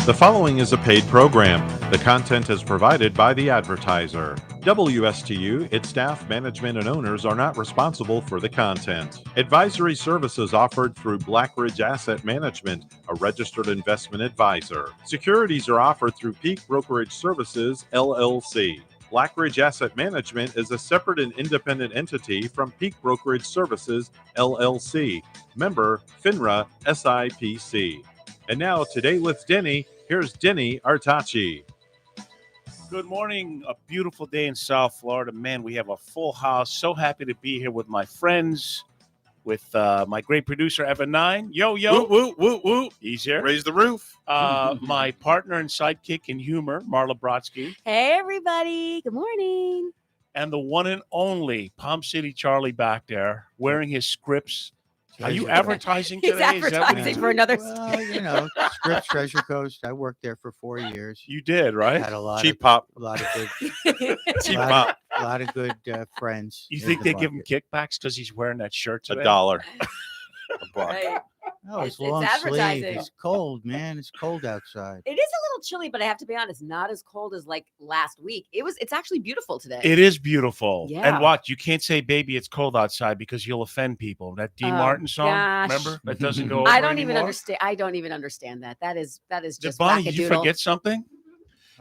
The following is a paid program. The content is provided by the advertiser. WSTU, its staff, management, and owners are not responsible for the content. Advisory services offered through Blackridge Asset Management, a registered investment advisor. Securities are offered through Peak Brokerage Services, LLC. Blackridge Asset Management is a separate and independent entity from Peak Brokerage Services, LLC. Member, FINRA, SIPC. And now, Today with Denny, here's Denny Artachi. Good morning. A beautiful day in South Florida. Man, we have a full house. So happy to be here with my friends, with my great producer, Evan Nine. Yo. Woo, woo, woo, woo. He's here. Raise the roof. My partner and sidekick in humor, Marla Brodsky. Hey, everybody. Good morning. And the one and only Palm City Charlie back there, wearing his Scripps. Are you advertising He's today? advertising for another. Well, you know, Scripps Treasure Coast. I worked there for 4 years. You did, right? Had a lot Cheap of pop. a lot of good, Cheap lot pop. a lot of good friends. You in think the they give him market. kickbacks because he's wearing that shirt today? $1. A buck. Right. No, it's It's long sleeve. advertising. It's cold, man. It's cold outside. It is a little chilly, but I have to be honest, not as cold as like last week. It's actually beautiful today. It is beautiful. Yeah. And what? You can't say, baby, it's cold outside because you'll offend people. That Dean Oh, Martin song, gosh. remember? That doesn't go over I don't even anymore? understand. I don't even understand that. That is Did just Bonnie, did you wackadoodle. forget something?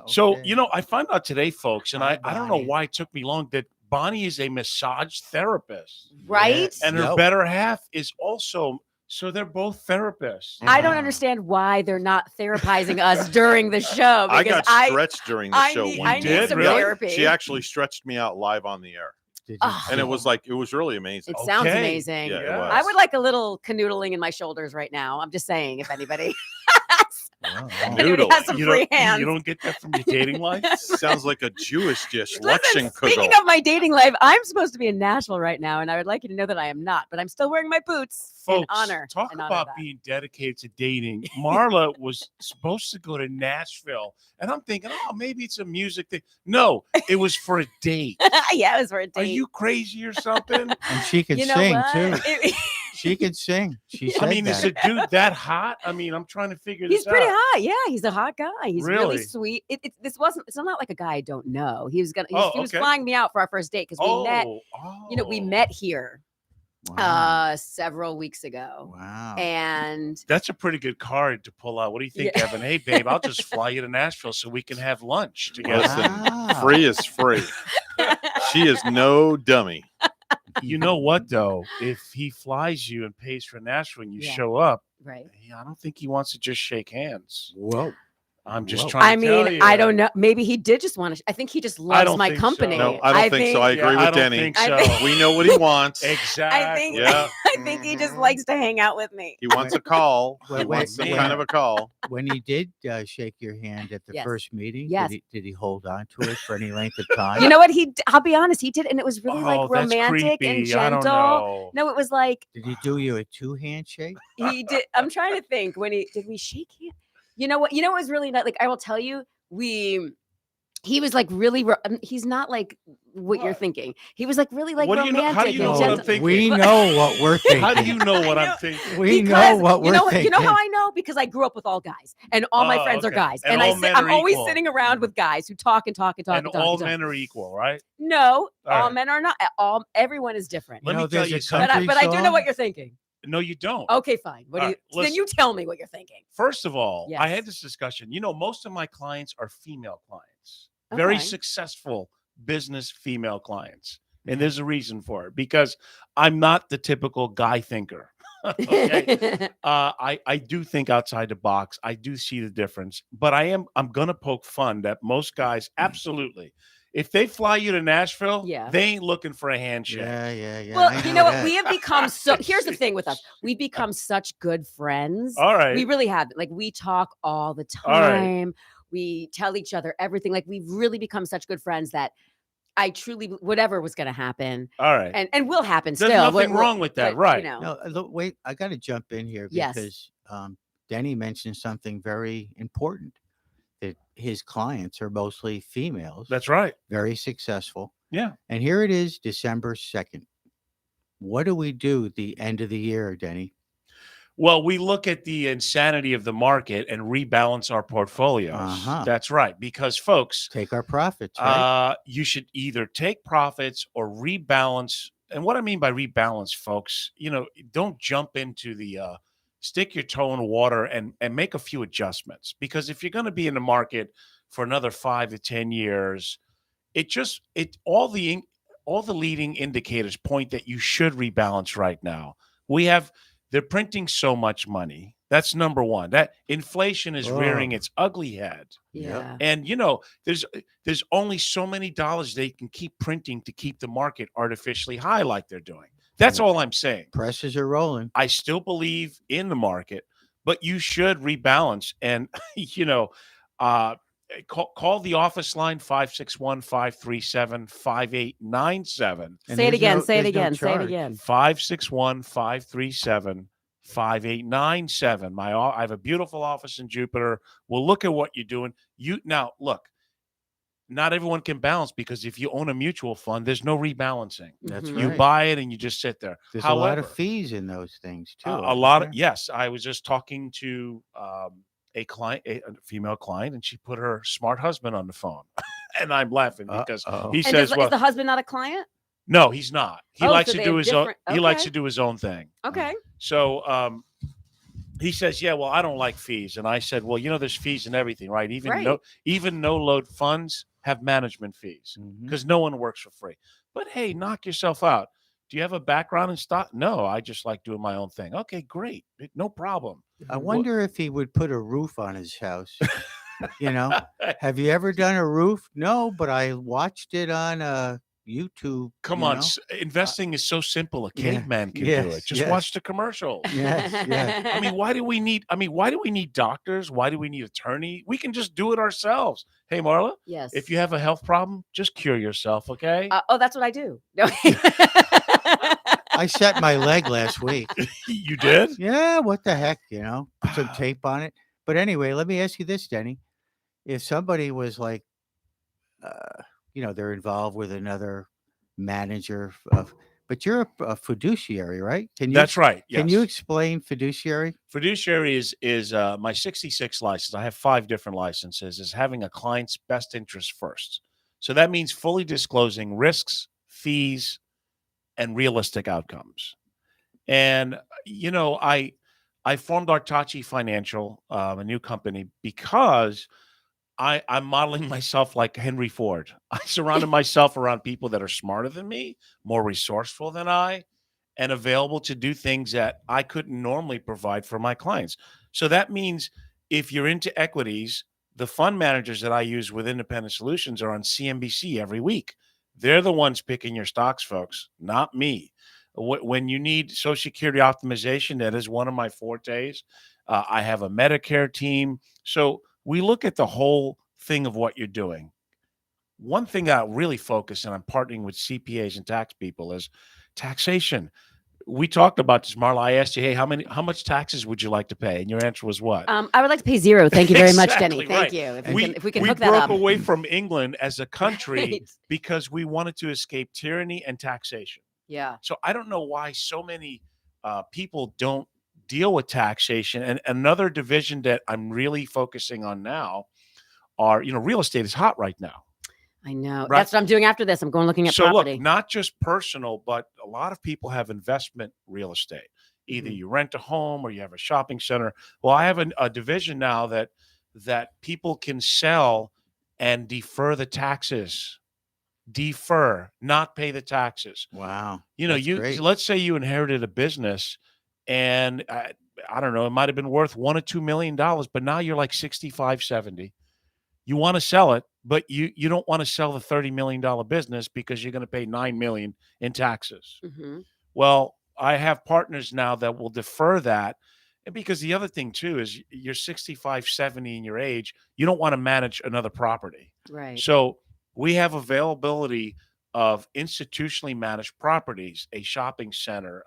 So, Okay. you know, I found out today, folks, and Hi, I don't know Bonnie. why it took me long, that Bonnie is a massage therapist. Right? Yes. And her Yep. better half is also, so they're both therapists. I don't Wow. understand why they're not therapizing us during the show. I Because got stretched during the show one I day. need did? some Really? therapy. She actually stretched me out live on the air. Did you Ah. And it see- was really amazing. It sounds Okay. amazing. Yeah, it Yeah. was. I would like a little canoodling in my shoulders right now. I'm just saying, if anybody. Wow. Anybody Noodle. has some you free don't, hands. you don't get that from your dating life? Sounds like a Jewish dish. Listen, Lechen speaking kugel. of my dating life, I'm supposed to be in Nashville right now, and I would like you to know that I am not, but I'm still wearing my boots Folks, in honor. talk in honor about of that. being dedicated to dating. Marla was supposed to go to Nashville, and I'm thinking, oh, maybe it's a music thing. No, it was for a date. Yeah, it was for a date. Are you crazy or something? And she can You know sing what? too. She can sing. She said I mean, is that. a dude that hot? I mean, I'm trying to figure this He's pretty out. hot. Yeah, he's a hot guy. He's really Really? sweet. It's not like a guy I don't know. He was Oh, he was okay. flying me out for our first date because we met. We oh. met here Wow. several weeks ago, Wow. and That's a pretty good card to pull out. What do you think, Yeah. Evan? Hey, babe, I'll just fly you to Nashville so we can have lunch together. Listen, Wow. free is free. She is no dummy. You know what, though? If he flies you and pays for Nashville and you Yeah. show up, right. I don't think he wants to just shake hands. Whoa. I'm just Whoa. trying I to tell mean, you. I don't know. Maybe he did just want to. I think he just loves don't my think company. so. No, I don't think so. I agree Yeah, with I don't Denny. think I so. think- We know what he wants. Exactly. Yeah. I think he just likes to hang out with me. He wants a call. He Wait, wants some wait. kind of a call. When he did shake your hand at the Yes. first meeting, Yes. did he hold on to it for any length of time? You know what? I'll be honest, he did, and it was really like Oh, that's romantic creepy. and I don't gentle. know. No, it was like Did he do you a two-hand shake? he did. I'm trying to think when did we shake hands? You know what? You know what was really not like. I will tell you, he was like really. He's not like what you're What? tking. He was like really like What do you know- romantic how do you know and what I'm gentle. thinking? We know what we're thinking. How do you know what I I'm know. thinking? We know Because what we're thinking. You know how I know? Because I grew up with all guys, and all my Oh, friends are okay. guys, And all men I'm are always equal. sitting around with guys who talk and talk and talk And and talk. all and talk. men are equal, right? No, All all right. men are not. Everyone is different. Let You me know, tell there's you a something. But I do know song. what you're thinking. No, you don't. Okay, fine. What do All you? right, Then listen. you tell me what you're thinking. First of all, I had Yes. this discussion. You know, most of my clients are female clients, very Okay. successful business female clients. And there's a reason for it because I'm not the typical guy thinker. Okay. I do think outside the box. I do see the difference, but I'm gonna poke fun that most guys absolutely, if they fly you to Nashville, Yeah. they ain't looking for a handshake. Yeah. Well, I you know what? that. We have become so. Here's the thing with us: we've become such good friends. All right. We really have. Like we talk all the All right. time. We tell each other everything. Like we've really become such good friends that I truly, whatever was going to happen, All right. and will happen There's still. nothing wrong with that, but, right. You know, No, look, wait. I got to jump in here Yes. because Denny mentioned something very important. That his clients are mostly females, That's right. very successful. Yeah. And here it is, December 2nd. What do we do at the end of the year, Denny? Well, we look at the insanity of the market and rebalance our portfolios. Uh-huh. That's right. Because, folks, Take our profits, right? you should either take profits or rebalance. And what I mean by rebalance, folks, don't jump into the stick your toe in the water and make a few adjustments. Because if you're going to be in the market for another 5 to 10 years, all the leading indicators point that you should rebalance right now. They're printing so much money. That's number one. That inflation is rearing its ugly head. Yeah. And there's only so many dollars they can keep printing to keep the market artificially high like they're doing. That's all I'm saying. Presses are rolling. I still believe in the market, but you should rebalance. And call the office line 561-537-5897. Say it again. Say it there's no again. Say it charge. again. 561-537-5897. I have a beautiful office in Jupiter. We'll look at what you're doing. Now look, not everyone can balance, because if you own a mutual fund, there's no rebalancing. That's Mhm. You right. buy it and you just sit there. There's However, a lot of fees in those things too. a lot of, yes. I was just talking to a client, a female client, and she put her smart husband on the phone. And I'm laughing because he And says, is well, the husband not a client? no, he's not. He Oh, likes so to they do have his own. different- He likes okay. to do his own thing. Okay. So he says, yeah, well, I don't like fees. And I said, well, there's fees in everything, right? Even no load funds have management fees, because no one works for free. But hey, knock yourself out. Do you have a background in stock? No, I just like doing my own thing. Okay, great. No problem. I wonder if he would put a roof on his house. Have you ever done a roof? No, but I watched it on YouTube. Come on. Investing is so simple. A Yeah, caveman can do yes, it. Just yes. watch the commercial. Yes, yes. I mean, why do we need doctors? Why do we need attorney? We can just do it ourselves. Hey, Marla, Yes. if you have a health problem, just cure yourself, okay? That's what I do. No. I set my leg last week. You did? Yeah, what the heck, put some tape on it. But anyway, let me ask you this, Denny. If somebody was like, they're involved with another manager but you're a fiduciary, right? That's right. Yes. Can you explain fiduciary? Fiduciary is my 66 license. I have 5 different licenses. Is having a client's best interest first. So that means fully disclosing risks, fees, and realistic outcomes. And I formed Artachi Financial, a new company, because I'm modeling myself like Henry Ford. I surrounded myself around people that are smarter than me, more resourceful than I, and available to do things that I couldn't normally provide for my clients. So that means if you're into equities, the fund managers that I use with Independent Solutions are on CNBC every week. They're the ones picking your stocks, folks, not me. When you need Social Security optimization, that is one of my fortes. I have a Medicare team. So we look at the whole thing of what you're doing. One thing that I really focus, and I'm partnering with CPAs and tax people, is taxation. We talked about this, Marla. I asked you, hey, how much taxes would you like to pay? And your answer was what? I would like to pay 0. Thank you very much, Denny. Exactly, Thank right. you. If we can we hook that broke up. away from England as a country Right. because we wanted to escape tyranny and taxation. Yeah. So I don't know why so many people don't deal with taxation. And another division that I'm really focusing on now are, real estate is hot right now. I know. Right. That's what I'm doing after this. I'm going looking at property. Look, not just personal, but a lot of people have investment real estate. Either you rent a home or you have a shopping center. Well, I have a division now that people can sell and defer the taxes. Defer, not pay the taxes. Wow. Great. Let's say you inherited a business and I don't know, it might have been worth $1 or $2 million, but now you're like 65, 70. You want to sell it, but you don't want to sell the $30 million business because you're going to pay $9 million in taxes. Mm-hmm. Well, I have partners now that will defer that. And because the other thing too is you're 65, 70 in your age, you don't want to manage another property. Right. So we have availability of institutionally managed properties, a shopping center,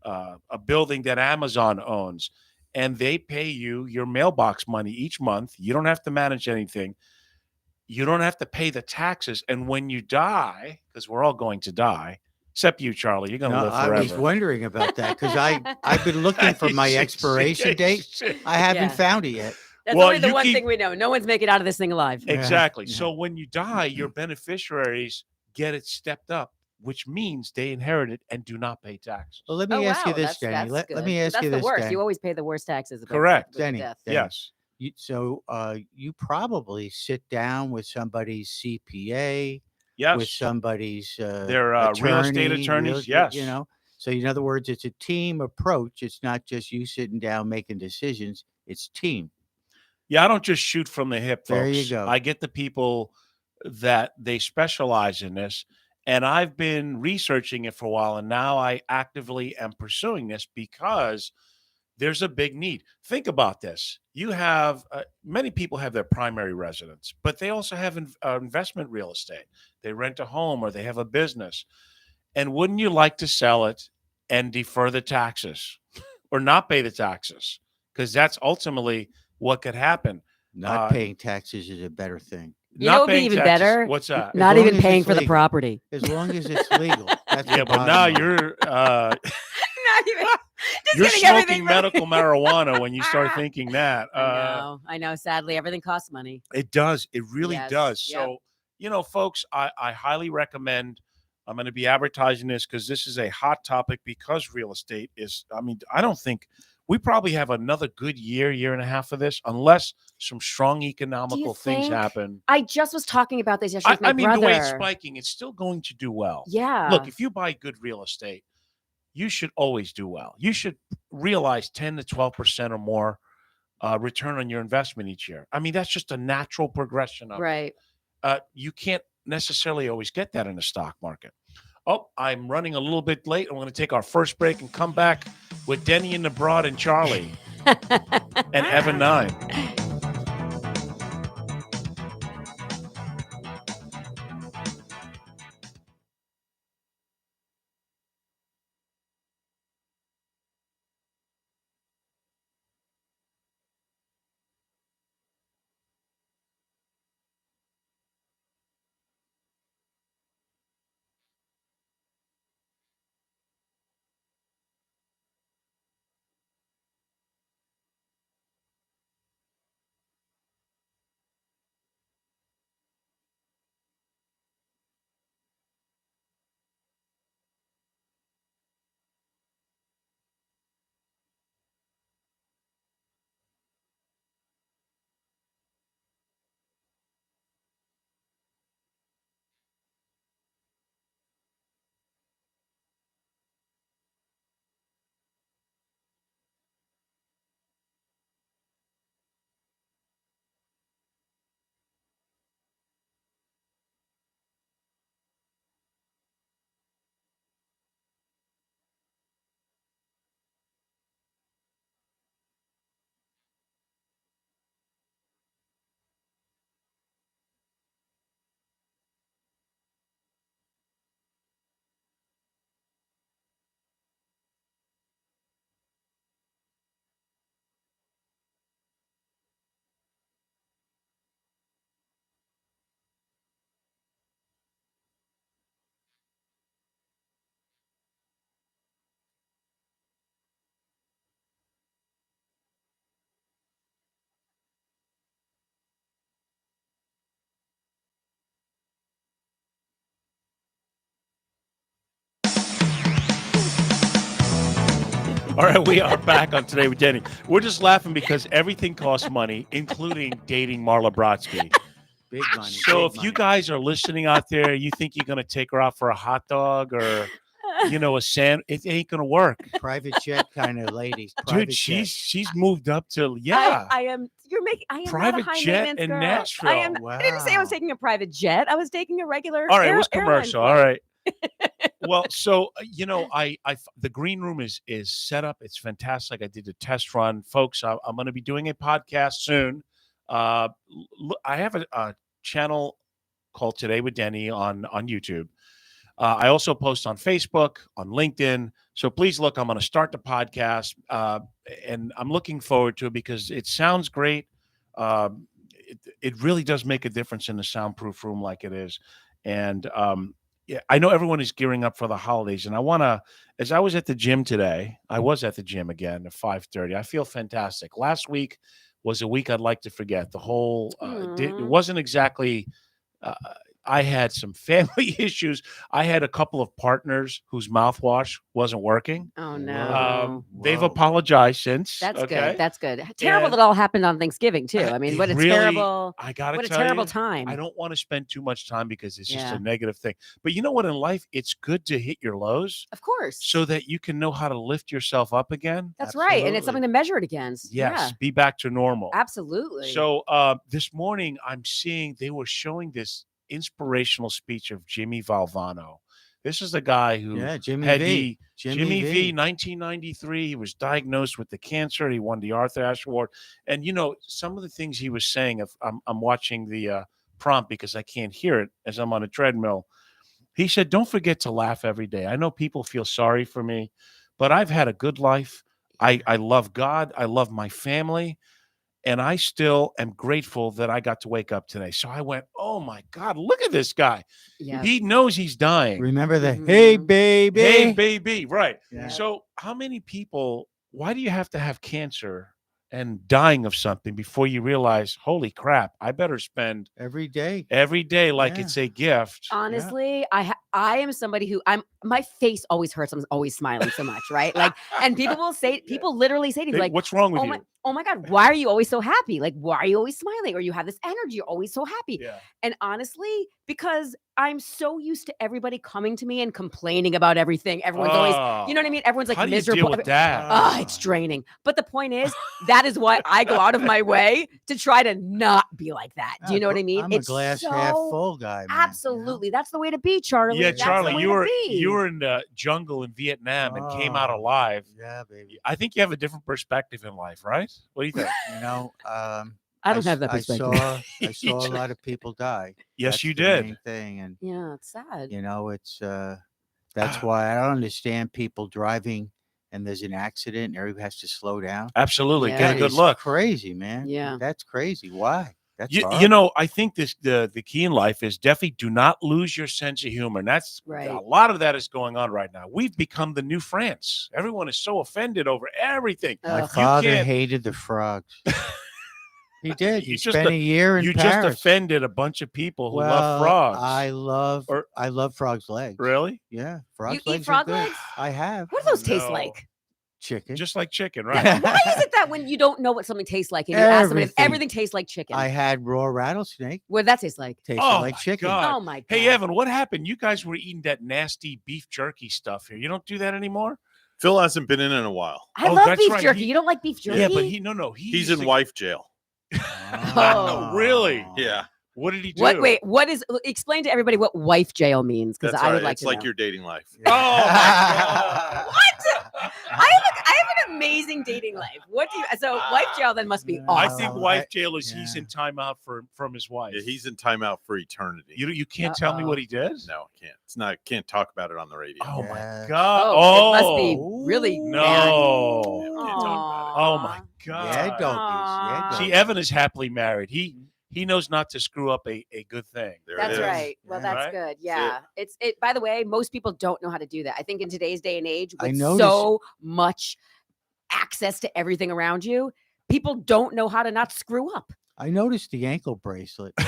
a building that Amazon owns, and they pay you your mailbox money each month. You don't have to manage anything. You don't have to pay the taxes. And when you die, because we're all going to die, Except you, Charlie. You're gonna No, live I forever. was wondering about that because I've been looking for my expiration date. I haven't Yeah. found it yet. That's Well, only the you one keep- thing we know. No one's making it out of this thing alive. Exactly. Yeah. So when you die, your beneficiaries get it stepped up, which means they inherit it and do not pay taxes. Well, let me ask you this, That's Denny. Let good. me But ask that's you the this, worst. Denny. You always pay the worst taxes. With Correct. With Denny, death. Denny. Yes. You probably sit down with somebody's CPA, Yes. with somebody's They're real estate attorneys. Yes. You know. So in other words, it's a team approach. It's not just you sitting down making decisions. It's team. Yeah, I don't just shoot from the hip, folks. There you go. I get the people that they specialize in this, and I've been researching it for a while, and now I actively am pursuing this because there's a big need. Think about this. You have many people have their primary residence, but they also have investment real estate. They rent a home or they have a business. And wouldn't you like to sell it and defer the taxes or not pay the taxes? Because that's ultimately what could happen. Not paying taxes is a better thing. You know what would be even better? What's that? Not long even as paying it's for the legal. property. As long as it's legal. That's Yeah, the but bottom now line. you're Not even. Just you're getting everything smoking medical marijuana when you start thinking that. I know. Sadly, everything costs money. It does. It really Yes, does. yep. So, folks, I highly recommend. I'm going to be advertising this because this is a hot topic because real estate is, I don't think we probably have another good year and a half of this unless some strong economical things think? happen. I just was talking about this yesterday with my I mean, brother. the way it's spiking, it's still going to do well. Yeah. Look, if you buy good real estate, you should always do well. You should realize 10 to 12% or more return on your investment each year. I mean, that's just a natural progression of it. Right. You can't necessarily always get that in the stock market. Oh, I'm running a little bit late. I'm going to take our first break and come back with Denny and the Broad and Charlie and Evan 9. All right, we are back on Today with Denny. We're just laughing because everything costs money, including dating Marla Brodsky. Big money. So big if money. you guys are listening out there, you think you're going to take her out for a hot dog or, a sand, it ain't going to work. Private jet kind of ladies. Dude, she's moved up to, yeah. I am. You're making. I am Private not a high jet maintenance in girl. Nashville. I am. I didn't say I was Wow. taking a private jet. I was taking a regular. All right, it was airline commercial. flight. All right. Well, so the green room is set up. It's fantastic. I did a test run, folks. I'm going to be doing a podcast soon. I have a channel called Today with Denny on YouTube. I also post on Facebook, on LinkedIn. So please look. I'm going to start the podcast, and I'm looking forward to it because it sounds great. It really does make a difference in the soundproof room, like it is, and Yeah, I know everyone is gearing up for the holidays, and I want to. As I was at the gym today, I was at the gym again at 5:30. I feel fantastic. Last week was a week I'd like to forget. The whole it Aw. wasn't exactly. Uh, I had some family issues. I had a couple of partners whose mouthwash wasn't working. Oh no. They've Whoa. apologized since. That's okay? good. That's good. Terrible And that all happened on Thanksgiving too. I mean, It what a really- terrible, I gotta what a tell terrible you, time. I don't want to spend too much time because it's just Yeah. a negative thing. But you know what? In life, it's good to hit your lows Of course. so that you can know how to lift yourself up again. That's right. And it's Absolutely. something to measure it against. Yes, be back to normal. Yeah, absolutely. So this morning, I'm seeing they were showing this inspirational speech of Jimmy Valvano. This is the guy who Yeah, Jimmy had V. Jimmy V. 1993. He was diagnosed with the cancer. He won the Arthur Ashe Award. And you know, some of the things he was saying. If I'm watching the prompt because I can't hear it as I'm on a treadmill. He said, "Don't forget to laugh every day. I know people feel sorry for me, but I've had a good life. I love God. I love my family." And I still am grateful that I got to wake up today. So I went, oh my God, look at this guy. yeah. He knows he's dying. Remember the Mhm. hey baby? Hey, baby. Right. Yeah. So how many people, why do you have to have cancer and dying of something before you realize, holy crap, I better spend Every day. every day like Yeah. it's a gift. Honestly, I am somebody who my face always hurts. I'm always smiling so much, right? Like, and people will say, people literally say to me, Hey, like, what's wrong with you? oh my God, why are you always so happy? Like, why are you always smiling? Or you have this energy, you're always so happy. Yeah. And honestly, because I'm so used to everybody coming to me and complaining about everything. Everyone's always, you know what I mean? Everyone's like How do you miserable. deal with that? It's draining. But the point is, that is why I go out of my way to try to not be like that. Do you know what I mean? I'm a glass half full guy. Man, you know? Absolutely. That's the way to be, Charlie. Yeah, That's the Charlie, way you to were be. you were in the jungle in Vietnam and came out Oh. alive. Yeah, baby. I think you have a different perspective in life, right? What do you think? You know, I don't have that perspective. I saw a lot of people die. Yes, That's you the did. main thing, and Yeah, it's sad. you know, it's that's why I don't understand people driving and there's an accident and everybody has to slow down. Absolutely. Yeah. Get a That good is look. crazy, man. Yeah. That's crazy. Why? That's You horrible. know, I think the key in life is definitely do not lose your sense of humor. And that's Right. a lot of that is going on right now. We've become the new France. Everyone is so offended over everything. My Ugh. father can't- hated the frogs. He did. You He just spent a year in You Paris. just offended a bunch of people who well, love frogs. I love Or- frogs' legs. Really? Yeah, frogs' You eat legs frog are good. legs? I have What do those taste no. like? chicken. Just like chicken, right? Why is it that when you don't know what something tastes like and you ask somebody if Everything. everything tastes like chicken? I had raw rattlesnake. What did that taste like? Tasted Oh like my chicken. God. Oh my God. Hey, Evan, what happened? You guys were eating that nasty beef jerky stuff here. You don't do that anymore? Phil hasn't been in a while. I Oh, love that's beef right. jerky. He- You don't like beef jerky? Yeah, but He's in wife jail. Oh, really? Yeah, What did he do? What is explain to everybody what wife jail means, because that's I would right. like It's to like know. your dating life. Oh, my God. What? I have an amazing dating life. What do you so wife jail then must be Yeah. I awesome. think Oh, wife jail is he's yeah. in timeout from his wife. Yeah, he's in timeout for eternity. You can't tell me what he did? No, I can't. It's not. Can't talk about it on the radio. Oh Yeah. my God. Oh, it must be really no. bad. Can't talk about it. Oh my God. Yeah, doggies. Yeah, Aw. See, doggies. Evan is happily married. He knows not to screw up a good thing. There That's it is. right. Well, Yeah. that's Right? good. Yeah. It's it. By the way, most people don't know how to do that. I think in today's day and age, I with noticed- so much access to everything around you, people don't know how to not screw up. I noticed the ankle bracelet on.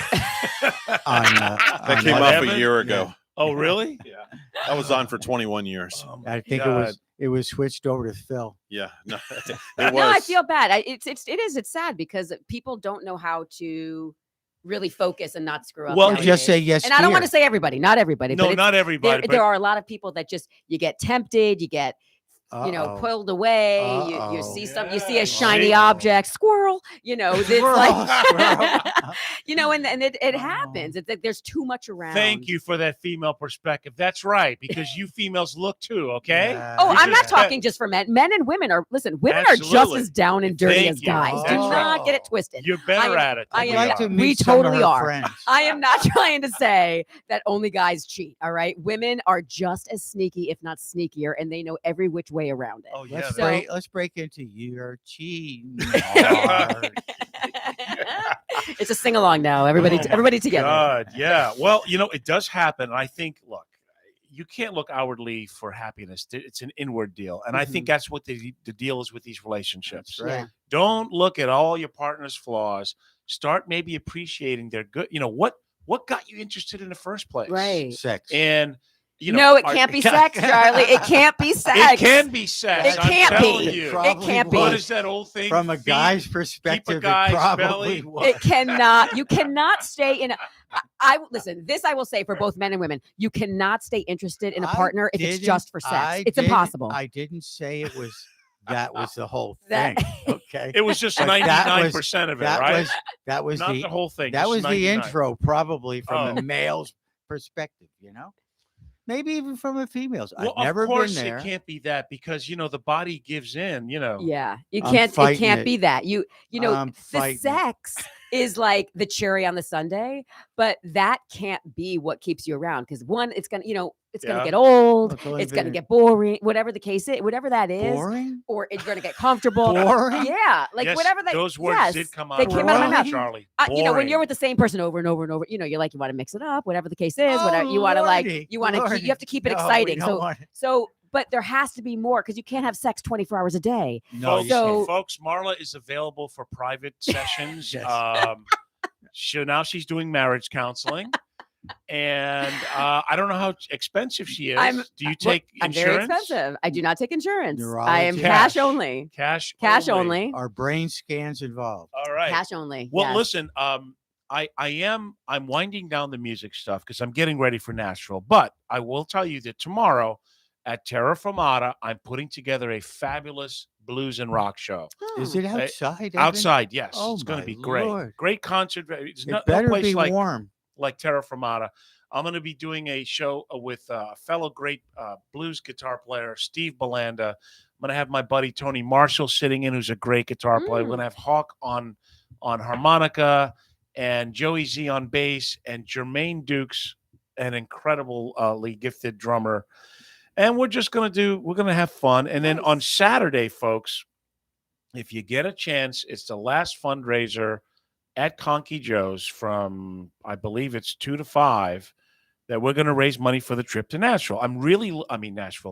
That came What, off Evan? a year ago. Oh, really? Yeah, that was on for 21 years. Oh my I think God. it was switched over to Phil. Yeah, no, it No, was. I feel bad. It's sad because people don't know how to really focus and not screw up. Well, You nowadays. just say yes. And I don't want to dear. say everybody, not everybody. No, but not there, everybody. there are a lot of people that just you get tempted, you get Uh-oh. pulled away. You Uh-oh. see some, you see Yeah, a shiny see? object, squirrel. It's Squirrel, like squirrel. and it Oh. happens. It's like there's too much around. Thank you for that female perspective. That's right, because you females look too, okay? Yeah, Oh, You I'm not just- talking just for men. Men and women are women are just Absolutely. as down and dirty Thank as you. guys. Do That's not right. get it twisted. You're better at it. I I'd than am we like to are. meet We some of totally her are. friends. I am not trying to say that only guys cheat. All right, women are just as sneaky, if not sneakier, and they know every which way around it. Oh yeah. Let's So- let's break into you're cheating. hard. It's a sing along now. Everybody, Oh my everybody together. God, yeah. Well, it does happen. And I think, look, you can't look outwardly for happiness. It's an inward deal. And I Mm-hmm. think that's what the deal is with these relationships. That's right. Yeah. Don't look at all your partner's flaws. Start maybe appreciating their good. What got you interested in the first place? Right. Sex. And No, it can't be sex, Charlie. It can't be sex. It can be sex. It can't I'm telling be. you. It Probably can't be. What was. is that old thing? From a Feed- guy's keep perspective, a guy's it probably belly. was. It cannot. You cannot stay in. I listen. This I will say for both men and women. You cannot stay interested in a I partner if it's didn't- just for sex. I It's didn't- impossible. I didn't say it was. That was the whole That- thing. Okay. It was just But that 99% of it, that right? was that was Not the the whole thing. that just was the 99. intro, probably from Oh. the male's perspective. Maybe even from a female's. Well, I've never of course been there. it can't be that because the body gives in. Yeah, you I'm can't. It fighting can't it. be that. You know, I'm the fighting it. sex is like the cherry on the sundae, but that can't be what keeps you around because one, it's gonna, it's gonna Yeah. get old. It's only It's gonna been get boring. Whatever the case is, whatever that is, boring. or it's gonna get comfortable. Boring? Yeah, like Yes, whatever that. those words yes, did come out. They of came your out of my mouth, mouth. Charlie. When you're Boring. with the same person over and over and over, you want to mix it up, whatever the case is. Whatever Oh, you want to Lordy, you want to Lordy. you have to keep it No, we exciting. don't want it. So, but there has to be more because you can't have sex 24 hours a day. No, folks, you So- can't. folks, Marla is available for private sessions. Yes. Now she's doing marriage counseling, and I don't know how expensive she is. Do you take I'm insurance? very expensive. I do not take insurance. I am Neurology. cash Cash. only. Cash. Cash only. Are brain scans involved? All right. Cash only. Well, yes. listen. I'm winding down the music stuff because I'm getting ready for Nashville. But I will tell you that tomorrow at Terra Firmata, I'm putting together a fabulous blues and rock show. Is it outside? Evan? Outside, yes. Oh, it's going my to be great. Lord. Great concert. It's It no better place be like warm. Terra Firmata. I'm going to be doing a show with a fellow great blues guitar player, Steve Belanda. I'm going to have my buddy Tony Marshall sitting in, who's a great guitar player. We're going to have Hawk on harmonica and Joey Z on bass and Jermaine Dukes, an incredibly gifted drummer. And we're just going to have fun. And then on Saturday, folks, if you get a chance, it's the last fundraiser at Conky Joe's from, I believe it's 2 to 5, that we're going to raise money for the trip to Nashville.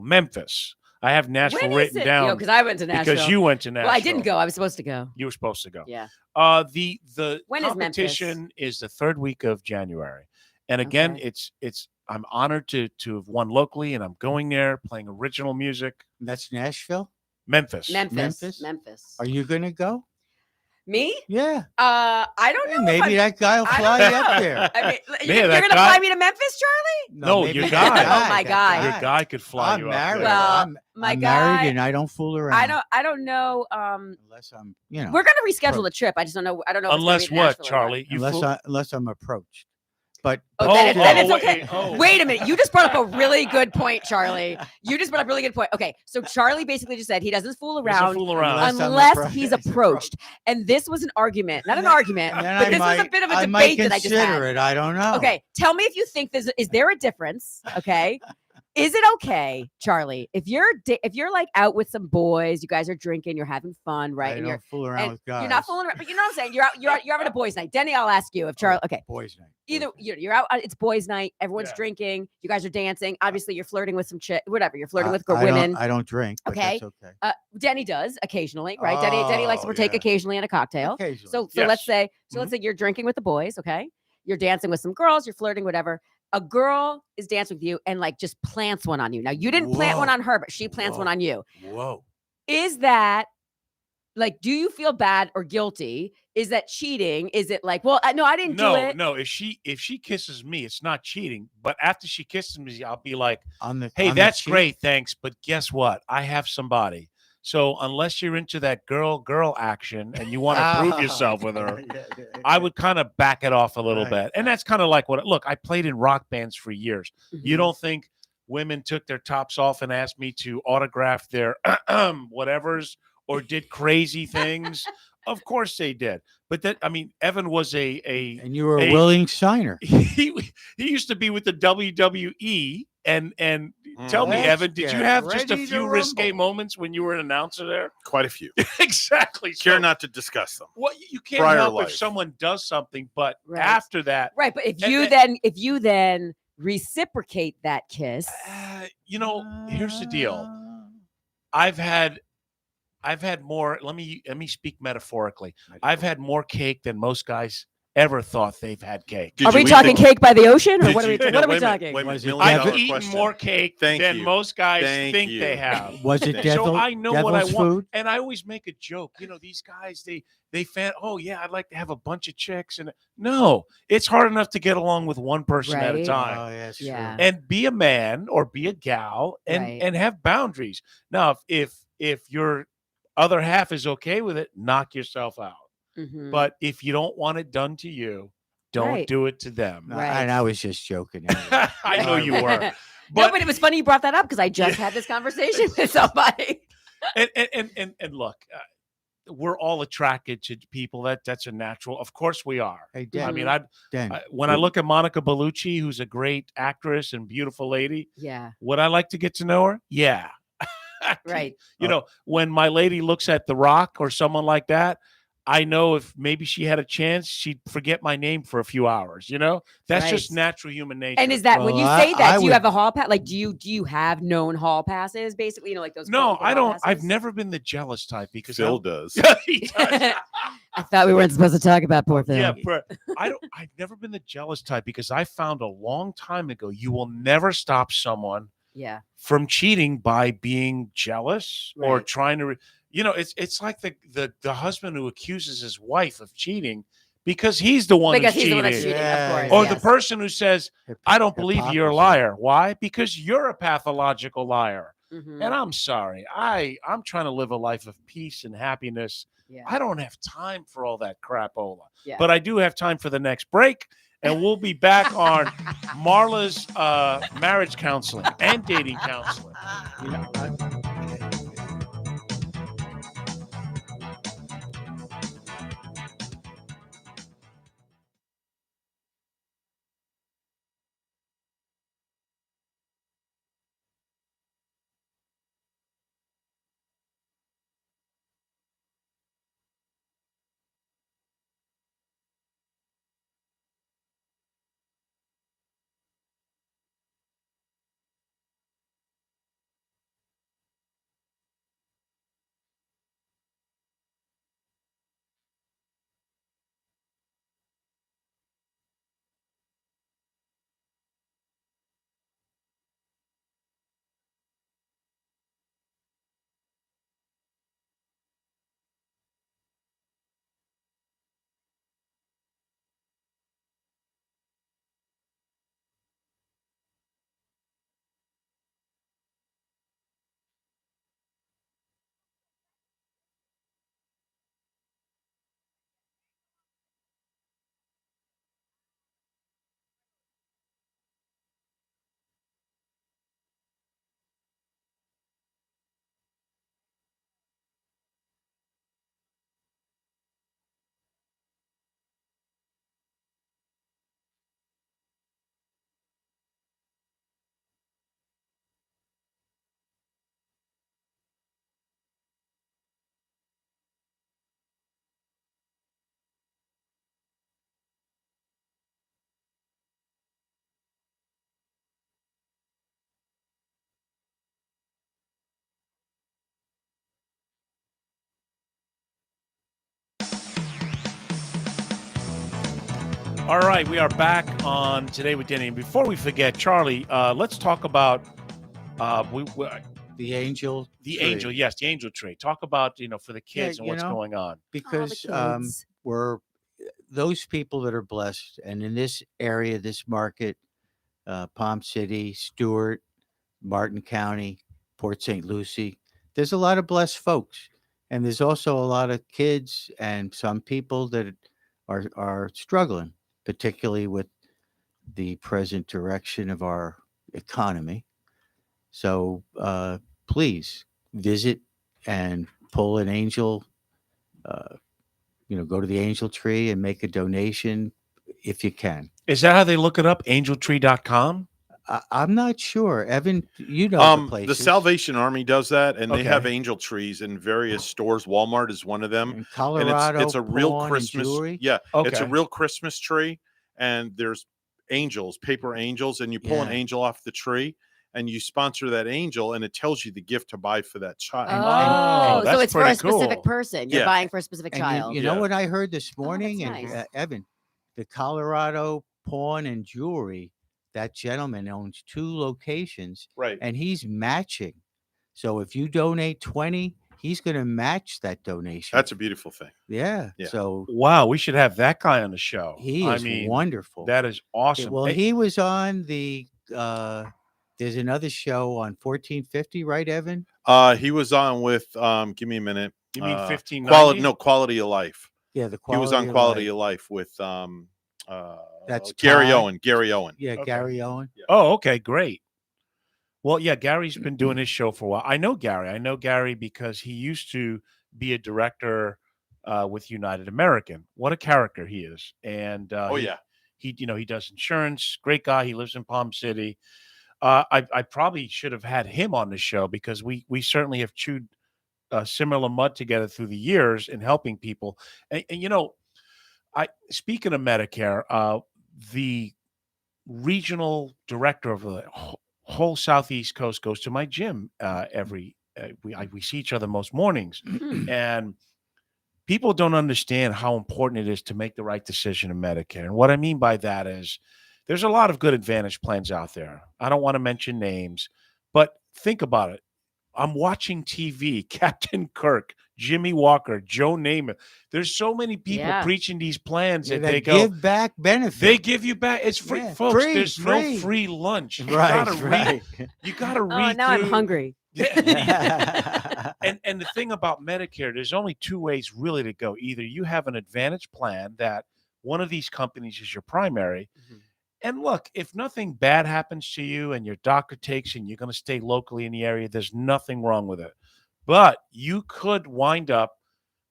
Memphis. I have Nashville When is written it? down Because I went to Nashville. because you went to Nashville. Well, I didn't go. I was supposed to go. You were supposed to go. Yeah. The When is Memphis? competition is the third week of January. And again, Okay. it's I'm honored to have won locally, and I'm going there playing original music. That's Nashville. Memphis. Memphis? Memphis. Are you going to go? Me? Yeah. I don't know. Hey, if maybe I'm- that guy will I fly don't you up know. there. I mean, Man, you're that going to guy- fly me to Memphis, Charlie? No, maybe your that guy. Oh, my guy. Your guy could fly I'm you married. up there. Well, my I'm guy- married and I don't fool around. I don't know. Unless I'm, We're going to reschedule the trip. I just don't know. I don't know. if it's gonna Unless be what, Nashville or not. Charlie? You flew- unless I'm approached. But Oh, then it's wait, okay. oh. Wait a minute. You just brought up a really good point, Charlie. You just brought up a really good point. Okay. So Charlie basically just said he doesn't fool He doesn't around fool around. Unless I'm unless approached. he's approached. And this was an argument, not an argument, then but I this might, was a bit of a I might debate that I just consider had. it. I don't know. Okay. Tell me if you think is there a difference? Okay. Is it okay, Charlie, if you're like out with some boys, you guys are drinking, you're having fun, right? I And don't fool around and with guys. you're not fooling around, but you know what I'm saying? You're having a boys' night. Denny, I'll ask you if Charlie. Okay, Boys' night. either you're out. It's boys' night. Everyone's Yeah. drinking. You guys are dancing. Obviously, you're flirting with some chick. Whatever you're flirting with I women. I don't drink. But Okay. That's okay. Denny does occasionally, right? Denny likes to Oh, partake yeah. occasionally in a cocktail. Occasionally. So Yes. let's say you're drinking with the boys, okay? You're dancing with some girls, you're flirting, whatever. A girl is dancing with you and like just plants one on you. Now you didn't plant one Whoa. on her, but she plants one Whoa. on you. Whoa. Is that like, do you feel bad or guilty? Is that cheating? Is it like, well, no, I didn't do it. No. If she kisses me, it's not cheating. But after she kisses me, I'll be like, On the hey, on the that's cheek? great, thanks. But guess what? I have somebody. So unless you're into that girl action and you want to prove yourself with her, I would kind of back it off a little Right. bit. And that's kind of like look, I played in rock bands for years. You Mhm. don't think women took their tops off and asked me to autograph their whatevers or did crazy things? Of course they did. But Evan was a And you were a Hey. willing signer. he used to be with the WWE and tell me, Let's Evan, did you get have just a ready to few risque rumble. moments when you were an announcer there? Quite a few. Exactly. Care So, not to discuss them. what you can't Prior help life. if someone does something, but Right. after that, Right. But if And you then- then reciprocate that kiss. Here's the deal. I've had more. Let me speak metaphorically. I've had more cake than most guys ever thought they've had cake. Did Are we you eat talking the- cake by the ocean, or Did what are we? you- no, What are we wait a minute, talking? wait a minute, Was it million-dollar I've eaten question. more cake than you. most guys Thank think you. they have. Was it So devil, I know what I devil's want, food? and I always make a joke. These guys, they fan. Oh yeah, I'd like to have a bunch of chicks, and no, it's hard enough to get along with one person at a Right. time. Oh, yes, Yeah. And be a man or be a gal, and Right. and have boundaries. Now, if your other half is okay with it, knock yourself out. Mhm. But if you don't want it done to you, don't Right. do it to them. No, Right. And I was just joking. Anyway. I know you were. No, But but it was funny you brought that up because I just had this conversation with somebody. and look, we're all attracted to people. That's a natural. Of course we are. Hey, I Dan, mean, Dan, when I look at Monica Bellucci, who's a great actress and beautiful lady, Yeah. would I like to get to know her? Yeah. Right. When my lady looks at The Rock or someone like that, I know if maybe she had a chance, she'd forget my name for a few hours. That's just Right. natural human nature. And is that when you Well, say that? I Do you would- have a hall pass? Like, do you have known hall passes? Basically, like those. no, quote-unquote I hall don't. I've passes? never been the jealous type because Phil does. He does. I thought we weren't supposed to talk about poor Phil. Yeah, but I've never been the jealous type because I found a long time ago you will never stop someone Yeah. from cheating by being jealous or Right. trying to. It's like the husband who accuses his wife of cheating because he's the one Because who's he's the one that's cheating. cheating, Yeah, of Or course. the yes. person who says, I don't believe you're a Hypocrisy. liar. Why? Because you're a pathological liar. Mhm. And I'm sorry. I'm trying to live a life of peace and happiness. Yeah. I don't have time for all that crapola. Yeah. But I do have time for the next break. And we'll be back on Marla's marriage counseling and dating counseling. You know, All right, we are back on Today with Denny. And before we forget, Charlie, let's talk about the angel. the tree. angel. Yes, the angel tree. Talk about, for the kids and you what's know, going on. Because kids. we're those people that are blessed, and in this area, this market, Palm City, Stewart, Martin County, Port St. Lucie, there's a lot of blessed folks, and there's also a lot of kids and some people that are struggling, particularly with the present direction of our economy. So please visit and pull an angel. Go to the angel tree and make a donation if you can. Is that how they look it up? Angeltree.com? I'm not sure. Evan, you know the The places. Salvation Army does that, and they have Okay. angel trees in various stores. Walmart is one of them. in And Colorado. it's a real pawn and Christmas. jewelry. Yeah, it's a Okay. real Christmas tree, and there's angels, paper angels, and you pull an Yeah. angel off the tree and you sponsor that angel, and it tells you the gift to buy for that child. Oh, so that's it's for a pretty specific cool. person. You're Yeah. buying for a specific And child. you know Yeah. what I heard this morning? nice. And Evan, the Colorado Pawn and Jewelry, that gentleman owns 2 locations, Right. and he's matching. So if you donate 20, he's going to match that donation. That's a beautiful thing. yeah. Yeah. So Wow, we should have that guy on the show. he I is mean, wonderful. that is awesome. Well, Hey, he was on the there's another show on 1450, right, Evan? He was on with give me a minute. you mean 1590? Quality of Life. Yeah, the He was on Quality of Life with That's Gary Todd. Owen. Gary Owen. Yeah, Okay. Gary Owen. Oh, okay, great. Well, yeah, Gary's been doing his show for a while. I know Gary. I know Gary because he used to be a director with United American. What a character he is! And he does insurance. Great guy. He lives in Palm City. I probably should have had him on the show because we certainly have chewed similar mud together through the years in helping people. And speaking of Medicare, the regional director of the whole Southeast Coast goes to my gym we see each other most mornings, and people don't understand how important it is to make the right decision in Medicare. And what I mean by that is there's a lot of good Advantage plans out there. I don't want to mention names, but think about it. I'm watching TV, Captain Kirk, Jimmy Walker, Joe Namath. There's so many people Yeah. preaching these plans Yeah, that that they go, give back benefit. they give you back. It's free, Yeah, folks. free, There's free. no free lunch. You right, gotta right. You got to Oh, read. now I'm through- hungry. Yeah. And the thing about Medicare, there's only 2 ways really to go. Either you have an Advantage plan that one of these companies is your primary. Mhm. And look, if nothing bad happens to you and your doctor takes you and you're going to stay locally in the area, there's nothing wrong with it. But you could wind up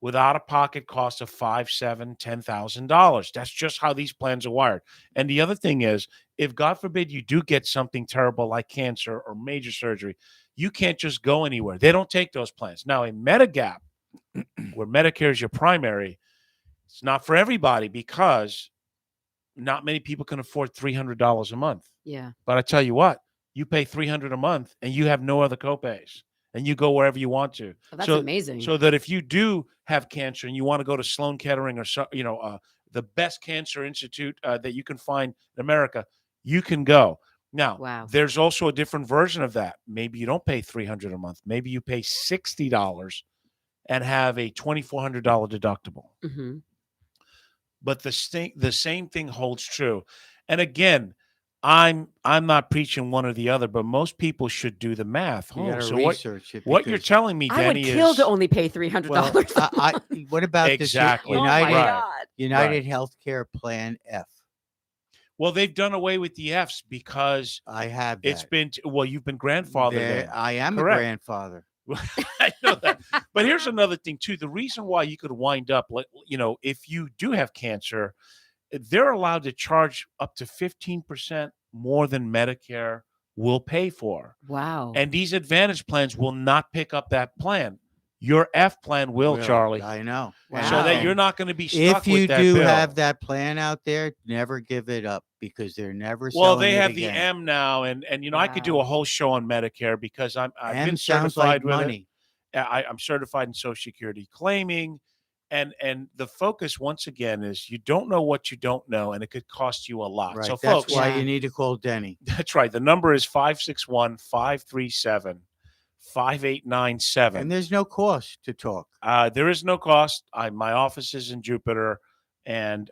with out-of-pocket costs of $5,000, $7,000, $10,000. That's just how these plans are wired. And the other thing is, if God forbid you do get something terrible like cancer or major surgery, you can't just go anywhere. They don't take those plans. Now, in Medigap, where Medicare is your primary, it's not for everybody because not many people can afford $300 a month. Yeah. But I tell you what, you pay $300 a month and you have no other copays. And you go wherever you want to. Oh, that's amazing. So that if you do have cancer and you want to go to Sloan Kettering or the best cancer institute that you can find in America, you can go. Now, Wow. there's also a different version of that. Maybe you don't pay $300 a month. Maybe you pay $60 and have a $2,400 deductible. Mm-hmm. But the same thing holds true. And again, I'm not preaching one or the other, but most people should do the math. You gotta So research it. what you're because- telling me, I would Denny, kill is to only pay $300. Well, what about Exactly. this Oh my United Right. God. United Healthcare Plan F? well, they've done away with the Fs because I have that. it's been you've been grandfathered in. I am Correct. a grandfather. I know that. But here's another thing too. The reason why you could wind up, if you do have cancer, they're allowed to charge up to 15% more than Medicare will pay for. Wow. And these Advantage plans will not pick up that plan. Your F plan will, Charlie. I know. Wow. So that you're not going to be stuck If you with that do bill. have that plan out there, never give it up because they're never Well, selling they it have the again. M now, and I could do a Wow. whole show on Medicare because I've M been sounds certified like with money. it. I'm certified in Social Security claiming, and the focus once again is you don't know what you don't know, and it could cost you a lot. Right. So, That's folks, why Yeah. you need to call Denny. that's right. The number is 561-537-5897. And there's no cost to talk. There is no cost. My office is in Jupiter, and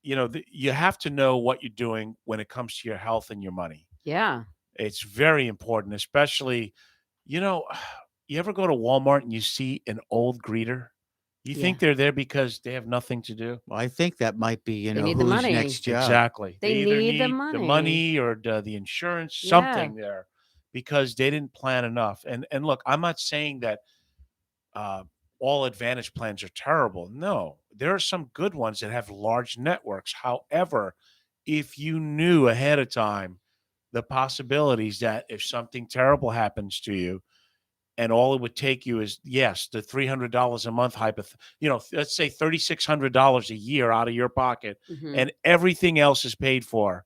you have to know what you're doing when it comes to your health and your money. Yeah. It's very important, especially, you ever go to Walmart and you see an old greeter? You think they're there because they have nothing to do? Well, I think that might be, They need the who's money. next job. Exactly. They either need the the money. money or the insurance, Yeah. something there, because they didn't plan enough. And look, I'm not saying that all Advantage plans are terrible. No, there are some good ones that have large networks. However, if you knew ahead of time the possibilities that if something terrible happens to you, and all it would take you is, yes, the $300 a month let's say $3,600 a year out of your pocket, Mhm. and everything else is paid for.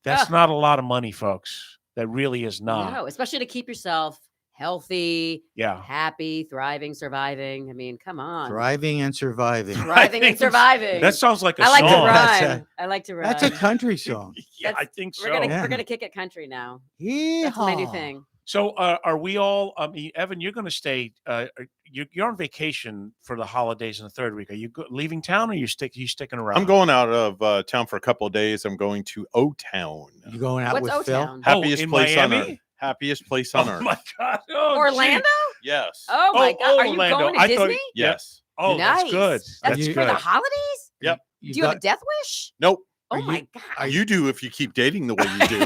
That's Ugh. not a lot of money, folks. That really is not. No, especially to keep yourself healthy, Yeah. happy, thriving, surviving. I mean, come on. Thriving and surviving. Thriving and surviving. That sounds like a I like to song. That's rhyme. I like to rhyme. That's a country song. Yeah, I That's- think so. We're gonna kick it country now. Yeah. That's my new thing. So are we all? I mean, Evan, you're going to stay. You're on vacation for the holidays in the third week. Are you leaving town, or you sticking around? I'm going out of town for a couple of days. I'm going to O-Town. You going out What's with Phil? O-Town? Happiest in place on Miami? earth. Happiest place on Oh earth. my God! Oh, Orlando? Yes. Oh my God! Are you Orlando. going to I thought- Disney? Yes. Oh, Nice. that's good. That's You- for the good. holidays. Yep. You Do you have a got- death wish? Nope. Oh Are my you- God! You do if you keep dating the way you do.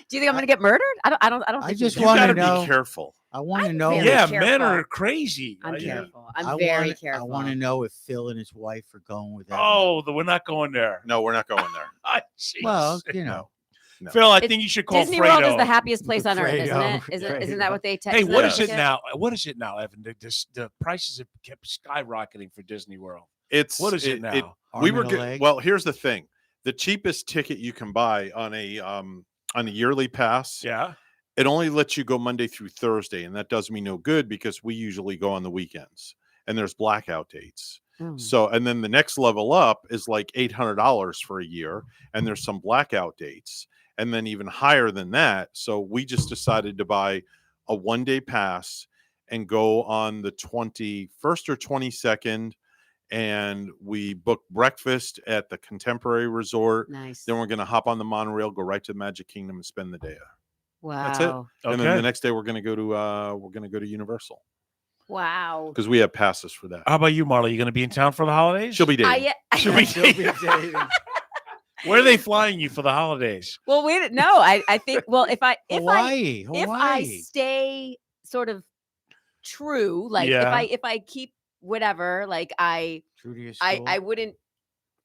Do you think I'm gonna get murdered? I don't. I think just You wanna gotta know- be careful. I want to I'm know. very Yeah, careful. men are crazy. I'm Yeah. careful. I'm very careful. I want to know if Phil and his wife are going with that. Oh, we're not going there. No, we're not going there. Ah, jeez. Well, you know. No. Phil, I It's- think you should call Disney Fredo. World is the happiest place on earth, isn't Fredo. it? Isn't that what they text? Hey, what is us? it now? What is it now, Evan? The prices have kept skyrocketing for Disney World. It's What is it now? We Arm were and a good. leg? Well, here's the thing: the cheapest ticket you can buy on a yearly pass, Yeah. it only lets you go Monday through Thursday, and that does me no good because we usually go on the weekends, and there's blackout dates. Oh. So, and then the next level up is like $800 for a year, and there's some blackout dates, and then even higher than that. So we just decided to buy a 1-day pass and go on the 21st or 22nd, and we booked breakfast at the Contemporary Resort. Nice. Then we're going to hop on the monorail, go right to the Magic Kingdom, and spend the day there. Wow. That's it. Okay. And then the next day we're going to go to Universal Wow. because we have passes for that. How about you, Marla? You going to be in town for the holidays? She'll be dating. She'll be She'll be dating. dating. Where are they flying you for the holidays? Well, wait. No, I think. Well, if I Hawaii. stay sort of true, like Yeah. if I keep whatever, like True to your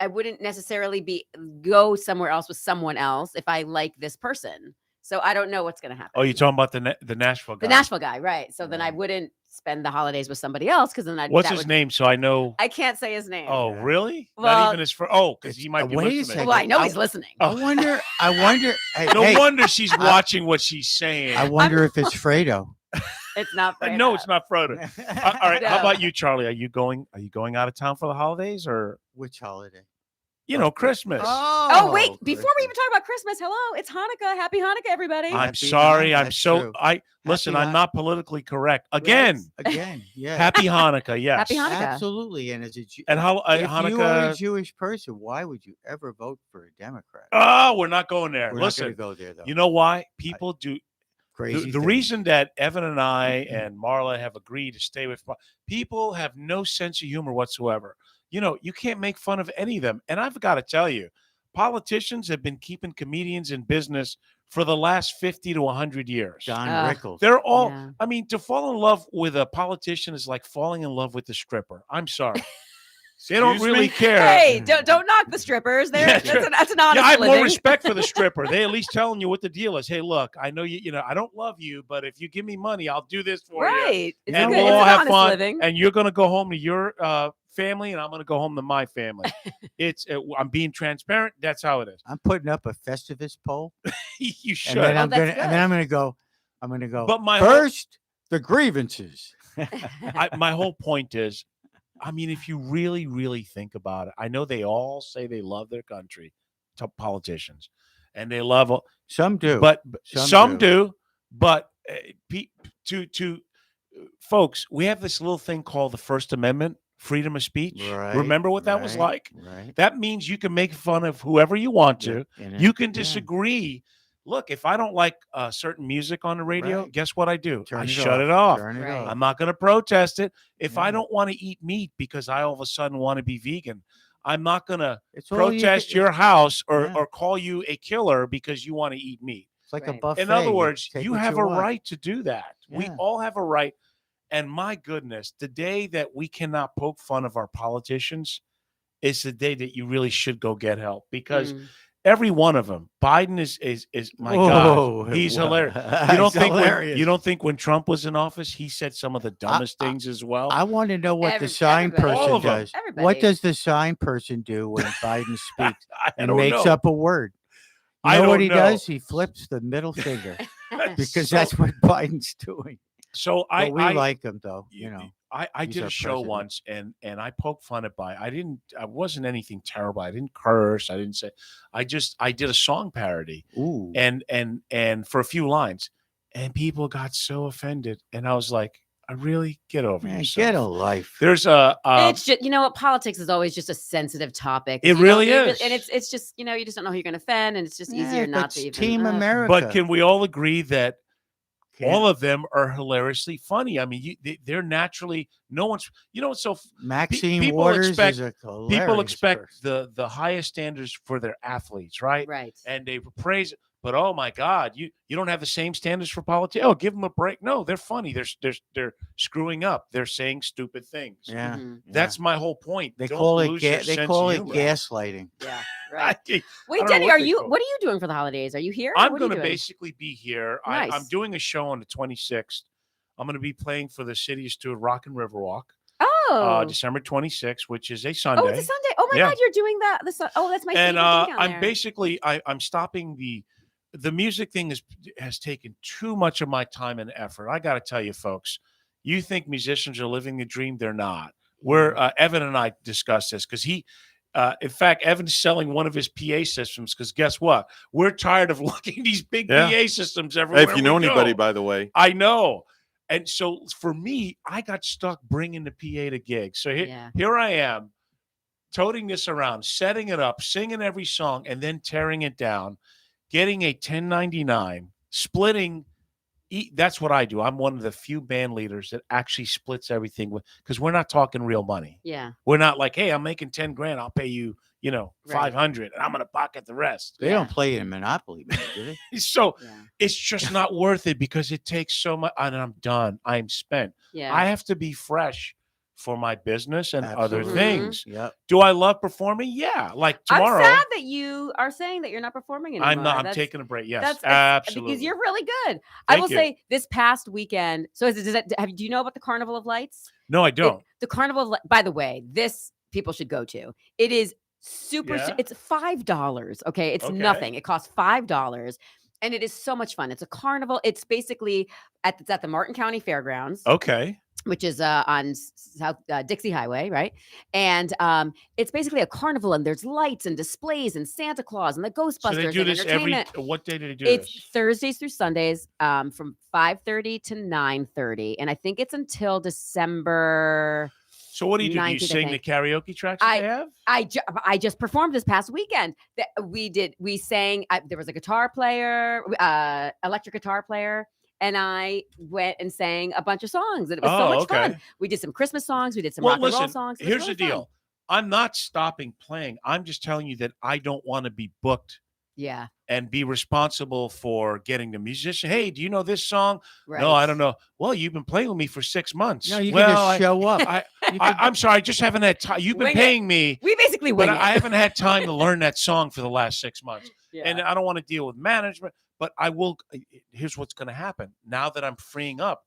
I wouldn't necessarily go somewhere else with someone else if I like this person. So I don't know what's gonna happen. Oh, you're talking about the Nashville guy. The Nashville guy, right? So then I Right. wouldn't spend the holidays with somebody else because then What's his name? So I know. I can't say his name. Oh, Yeah. really? Not Well, even his friend. Oh, because he it's- might be wait a listening. second. well, I know I- he's listening. Oh. I wonder. Hey, No hey, wonder she's watching what she's saying. I wonder if it's Fredo. It's not. No, Fredo. it's not Frodo. All right. How No. about you, Charlie? Are you going out of town for the holidays, or Which holiday? Christmas? Oh wait! Before we even talk about Christmas, hello, it's Hanukkah. Happy Hanukkah, everybody! I'm Happy sorry. Hanukkah, I'm that's so. true. I listen. I'm Han- not politically correct again. Again, yeah. Happy Hanukkah. Yes. Happy Hanukkah. Absolutely. And as a Jew, And how if you are a Hanukkah? Jewish person, why would you ever vote for a Democrat? Oh, we're not going there. We're not Listen, going to go there though. you know why people do Crazy. the things. reason that Evan and I and Marla have agreed to stay with people have no sense of humor whatsoever. You can't make fun of any of them. And I've got to tell you, politicians have been keeping comedians in business for the last 50 to 100 years. John Ugh. Rickles. They're all, Yeah. I mean, to fall in love with a politician is like falling in love with the stripper. I'm sorry. They don't Excuse really me? care. Hey, don't knock the strippers. Yeah, That's an honest Yeah, I have living. more respect for the stripper. They at least telling you what the deal is. Hey, look, I know I don't love you, but if you give me money, I'll do this for you. Right. It's And a good, we'll it's all an have honest fun. living. And you're going to go home to your family, and I'm going to go home to my family. I'm being transparent. That's how it is. I'm putting up a Festivus poll, You should. and then Oh, I'm that's going to, and good. then I'm going to go. But my first, the grievances. my whole point is, I mean, if you really, really think about it, I know they all say they love their country, top politicians, and they love, Some do, but Some some do. do. But folks, we have this little thing called the First Amendment, freedom of speech. Right, Remember what that was right, like? Right. That means you can make fun of whoever you want to. And You can yeah. disagree. Look, if I don't like certain music on the radio, Right. guess what I do? Turn I it shut it off. Turn it Right. off. I'm not going to protest it. If I Yeah. don't want to eat meat because I all of a sudden want to be vegan, I'm not going to It's all you protest can- your house or, Yeah. or call you a killer because you want to eat meat. It's like Right. a buffet. In other words, take you what have a want. right to do that. We Yeah. all have a right. And my goodness, the day that we cannot poke fun of our politicians is the day that you really should go get help because Mm. every one of them, Biden is my Whoa, God, he's wow. hilarious. You don't He's think hilarious. you don't think when Trump was in office, he said some of the dumbest things as well? I want to know what the Every- sign everybody. All person of 'em. does. Everybody. What does the sign person do when Biden speaks I and don't makes know. up a word? You I know what don't he know. does? He flips the middle finger because that's what Biden's doing. So But we I like him, though. y- You know, I he's did our a show president. once and I poked fun at I wasn't anything terrible. I didn't curse. I didn't say. I did a song parody Ooh. and for a few lines, and people got so offended, and I was like, I really get over Man, yourself. get a life. There's it's just, you know what, politics is always just a sensitive topic. It You really don't- is. and it's just, you know, you just don't know who you're going to offend, and it's just Yeah, easier not that's to even. Team ugh. America. but can we all agree that Can't- all of them are hilariously funny? I mean, they're naturally no one's. You know, so Maxine people Waters expect- is a people hilarious expect person. the highest standards for their athletes, right? Right. And they praise it. But oh my God, you don't have the same standards for politics. Oh, give them a break. No, they're funny. They're screwing up. They're saying stupid things. Yeah, Mhm. yeah. That's my whole point. they Don't call it lose your they sense call of it humor. gaslighting. Yeah. I Right. don't Wait, know Denny, what are they you? call it. What are you doing for the holidays? Are you here? or I'm what are you going to doing? basically be here. I'm Nice. doing a show on the 26th. I'm going to be playing for the City of Stewart Rock and Riverwalk, Oh. December 26th, which is a Sunday. Oh, it's a Sunday. Oh my Yeah. God, you're doing that. Oh, that's my And favorite day down I'm there. basically I'm stopping the music thing has taken too much of my time and effort. I got to tell you, folks, you think musicians are living the dream? They're not. We're Evan and I discussed this because in fact, Evan's selling one of his PA systems because guess what? We're tired of looking at these big Yeah. PA systems everywhere. Hey, if you know we anybody, go. by the way, I know. And so for me, I got stuck bringing the PA to gigs. So Yeah. here I am, toting this around, setting it up, singing every song, and then tearing it down, getting a 1099, splitting. That's what I do. I'm one of the few band leaders that actually splits everything with, because we're not talking real money. Yeah. We're not like, hey, I'm making 10 grand. I'll pay you, Right. 500 and I'm going to pocket the rest. They Yeah. don't play in Monopoly, man, do they? So Yeah. it's just not worth it because it takes so much. And I'm done. I'm spent. Yeah. I have to be fresh for my business and other Absolutely. things. Yep. Do I love performing? Yeah. Like tomorrow, I'm sad that you are saying that you're not performing anymore. I'm not. I'm That's- taking a break. Yes, That's absolutely. because you're really good. I Thank will you. say this past weekend. So do you know about the Carnival of Lights? No, I don't. The Carnival of by the way, this people should go to. It is super. Yeah? It's $5. Okay, it's Okay. nothing. It costs $5, and it is so much fun. It's a carnival. It's basically it's at the Martin County Fairgrounds. Okay. Which is on South Dixie Highway, right? And it's basically a carnival, and there's lights and displays and Santa Claus and the Ghostbusters So they do and this every. entertainment. What day do they do It's this? Thursdays through Sundays, from 5:30 to 9:30, and I think it's until December. So what do you do? Do you 19th, I sing the think. karaoke tracks that they have? I just performed this past weekend. That we sang. There was a guitar player, electric guitar player. And I went and sang a bunch of songs, and it was so much fun. We did some Christmas songs, we did some rock and roll songs. It was Here's really the deal. fun. I'm not stopping playing. I'm just telling you that I don't want to be booked Yeah, and be responsible for getting the musician. Hey, do you know this song? right. No, I don't know. Well, you've been playing with me for 6 months. No, you well, can just show up. I'm sorry. I just haven't had time. You've been Wing it. paying me, We basically but wing it. I haven't had time to learn that song for the last 6 months. Yeah. And I don't want to deal with management, but I will. Here's what's going to happen. Now that I'm freeing up,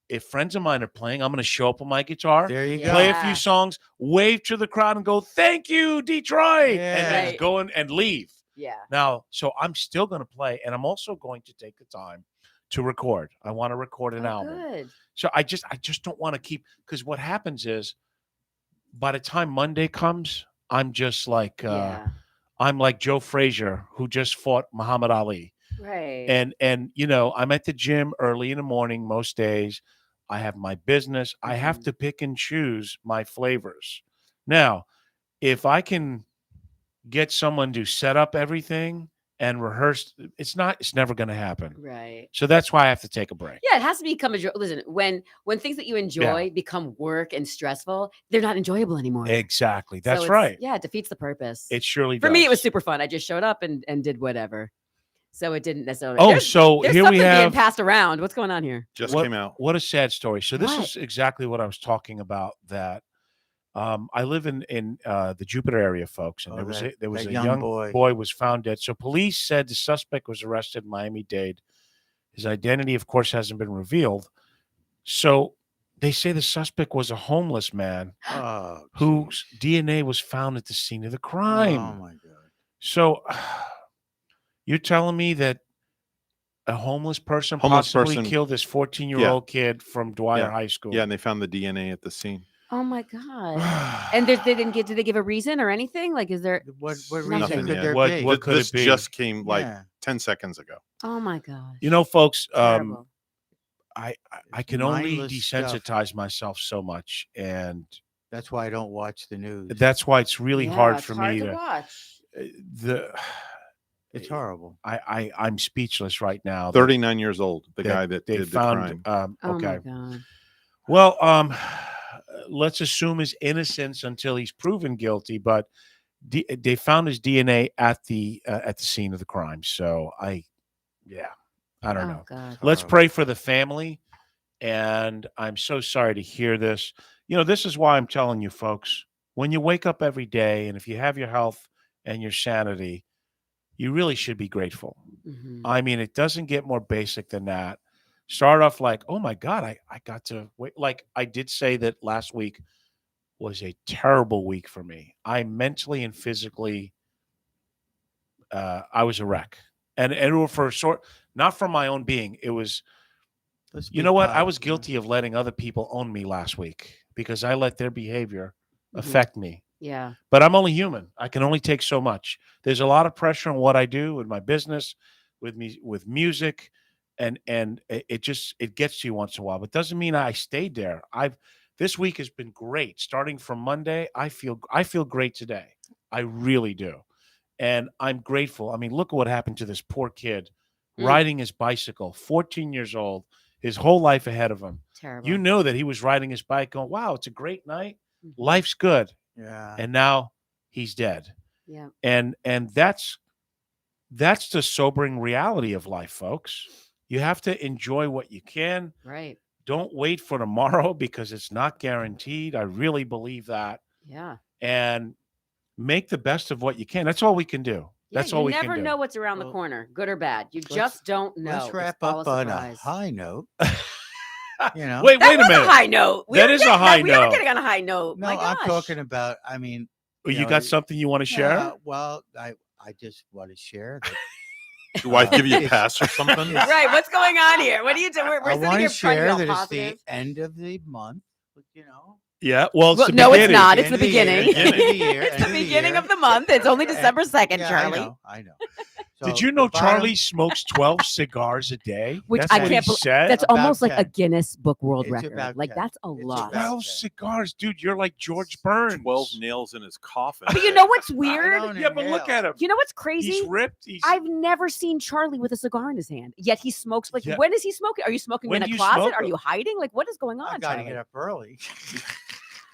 if friends of mine are playing, I'm going to show up with my guitar, There you Yeah. play a go. few songs, wave to the crowd and go, thank you, Detroit. Yeah. And then Right. go in and leave. yeah, Now, so I'm still going to play, and I'm also going to take the time to record. I want to record an Oh, album. good. So I just don't want to keep, because what happens is by the time Monday comes, I'm just like Yeah, I'm like Joe Frazier, who just fought Muhammad Ali. right. And I'm at the gym early in the morning most days. I have my business. I have Mhm. to pick and choose my flavors. Now, if I can get someone to set up everything and rehearse, it's never going to happen. Right. So that's why I have to take a break. Yeah, it has to become a joy. Listen, when things that you enjoy become work and stressful, they're not enjoyable anymore. Exactly. So That's it's- right. Yeah, it defeats the purpose. It surely For does. me, it was super fun. I just showed up and did whatever. So it didn't necessarily. Oh, there's so here something we being have passed around. What's going on here? just what, came out. What a sad story. So this What? is exactly what I was talking about. That I live in the Jupiter area, folks, and Oh, there was that a young young boy. boy was found dead. So police said the suspect was arrested in Miami-Dade. His identity, of course, hasn't been revealed. So they say the suspect was a homeless man Oh, whose DNA was found at the scene of the crime. Oh my God. So You're telling me that a homeless person Homeless possibly person- killed this 14-year-old kid from Dwyer Yeah. High School? Yeah, and they found the DNA at the scene. Oh my god! And they didn't get. Did they give a reason or anything? Like, is there? What Nothing reason could yet. there What- be? what could This it be? just came like Yeah. 10 seconds ago. Oh my gosh! You know, folks, Terrible. I It's can only mindless stuff. desensitize myself so much, and That's why I don't watch the news. that's why it's really Yeah, hard it's for hard me to to watch. the. It's horrible. I'm speechless right now. that 39 years old, the guy that they did the found. crime. Oh Okay, my god! well, let's assume his innocence until he's proven guilty. But they found his DNA at the scene of the crime. So I don't Oh know. god! Let's Horrible. pray for the family. And I'm so sorry to hear this. You know, this is why I'm telling you, folks, when you wake up every day and if you have your health and your sanity, you really should be grateful. Mhm. I mean, it doesn't get more basic than that. Start off like, oh my God, I got to wait. Like I did say that last week was a terrible week for me. I mentally and physically, I was a wreck. And it was for a short, not from my own being. It was, Let's you be know what? I was positive. guilty of letting other people own me last week because I let their behavior Mhm. affect me. Yeah. But I'm only human. I can only take so much. There's a lot of pressure on what I do with my business, with me, with music, and it just it gets to you once in a while. But doesn't mean I stayed there. This week has been great. Starting from Monday, I feel great today. I really do, and I'm grateful. I mean, look at what happened to this poor kid riding his bicycle, 14 years old, his whole life ahead of him. Terrible. You know that he was riding his bike, going, "Wow, it's a great night. Mhm. Life's good." Yeah. And now he's dead. Yeah. And that's the sobering reality of life, folks. You have to enjoy what you can. Right. Don't wait for tomorrow because it's not guaranteed. I really believe that. Yeah. And make the best of what you can. That's all we can do. Yeah, That's all you we never can do. know what's around the Well, corner, good or bad. You let's- just don't know. Let's It's wrap all up on a surprise. high note. You know. Wait That a was minute. a high note. That is a high We are note. getting on a high note. No, My I'm gosh. talking about. I mean, You know, got something you want to share? well, I just want to share that. Do I give you a It's- pass or something? Right. What's going on here? What are you doing? We're I sitting want here to trying to share be all that positive. it's the end of the month. You know. Yeah. Well, it's Well, the no, it's beginning. not. It's End the of the year, beginning. end of the year, It's end the of beginning year. of the month. It's only December 2nd, Yeah, Charlie. I know. Did So you know the bottom- Charlie smokes 12 cigars a day? Which That's I what can't he believe- said. That's About almost like a 10. Guinness Book World It's Record. about Like 10. that's a It's lot. about 12 10. cigars, dude. You're like George Burns. 12 nails in his coffin. But you know what's I weird? don't Yeah, but look inhale. at him. You know what's crazy? He's ripped. He's I've never seen Charlie with a cigar in his hand. Yet he smokes. Like, Yeah. when is he smoking? Are you smoking When in do a you closet? smoke Are them? you hiding? Like, what is going on? I got to Charlie? get up early.